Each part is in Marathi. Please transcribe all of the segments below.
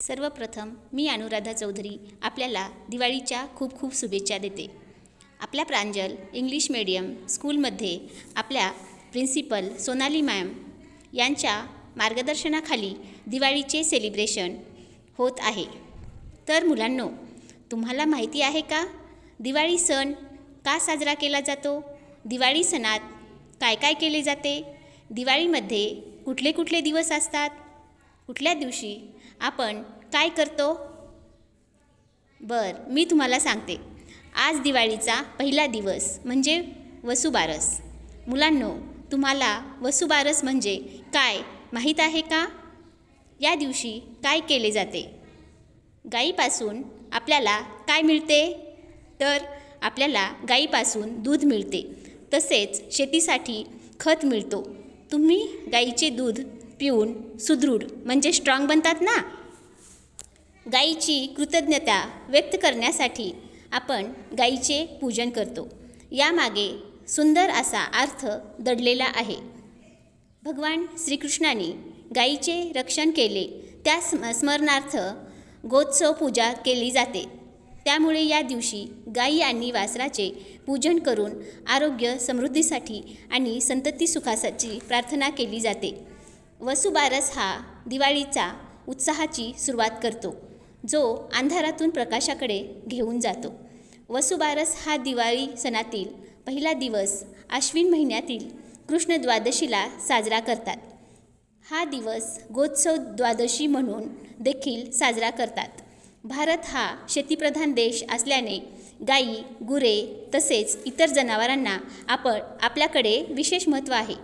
सर्वप्रथम मी अनुराधा चौधरी आपल्याला दिवाळीच्या खूप खूप शुभेच्छा देते। आपल्या प्रांजल इंग्लिश मीडियम स्कूलमध्ये आपल्या प्रिन्सिपल सोनाली मॅम यांच्या मार्गदर्शनाखाली दिवाळीचे सेलिब्रेशन होत आहे। तर मुलांनो, तुम्हाला माहिती आहे का दिवाळी सण का साजरा केला जातो? दिवाळी सणात काय काय केले जाते? दिवाळीमध्ये कुठले कुठले दिवस असतात? कुठल्या दिवशी आपण काय करतो? मी तुम्हाला सांगते। आज दिवाळीचा पहिला दिवस म्हणजे वसुबारस। मुलांनो, तुम्हाला वसुबारस म्हणजे काय माहीत आहे का? या दिवशी काय केले जाते? गाईपासून आपल्याला काय मिळते? तर आपल्याला गाईपासून दूध मिळते, तसेच शेतीसाठी खत मिळतो। तुम्ही गाईचे दूध पिऊन सुदृढ म्हणजे स्ट्रॉंग बनतात ना। गाईची कृतज्ञता व्यक्त करण्यासाठी आपण गाईचे पूजन करतो। यामागे सुंदर असा अर्थ दडलेला आहे। भगवान श्रीकृष्णाने गाईचे रक्षण केले, त्या स्मरणार्थ गोत्सव पूजा केली जाते। त्यामुळे या दिवशी गाई आणि वासराचे पूजन करून आरोग्य समृद्धीसाठी आणि संतती सुखासाठी प्रार्थना केली जाते। वसुबारस हा दिवाळीचा उत्साहाची सुरुवात करतो, जो अंधारातून प्रकाशाकडे घेऊन जातो। वसुबारस हा दिवाळी सणातील पहिला दिवस आश्विन महिन्यातील कृष्ण द्वादशीला साजरा करतात। हा दिवस गोत्सव द्वादशी म्हणून देखील साजरा करतात। भारत हा शेतीप्रधान देश असल्याने गाई, गुरे तसेच इतर जनावरांना आपल्याकडे विशेष महत्त्व आहे।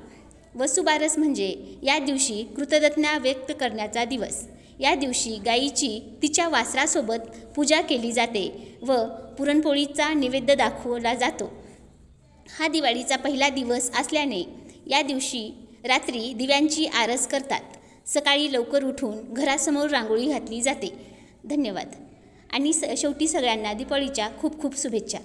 वसुबारस म्हणजे या दिवशी कृतज्ञता व्यक्त करण्याचा दिवस। या दिवशी गायीची तिच्या वासरासोबत पूजा केली जाते व पुरणपोळीचा नैवेद्य दाखवला जातो। हा दिवाळीचा पहिला दिवस असल्याने या दिवशी रात्री दिव्यांची आरस करतात। सकाळी लवकर उठून घरासमोर रांगोळी घातली जाते। धन्यवाद। आणि शेवटी सगळ्यांना दिवाळीच्या खूप खूप शुभेच्छा।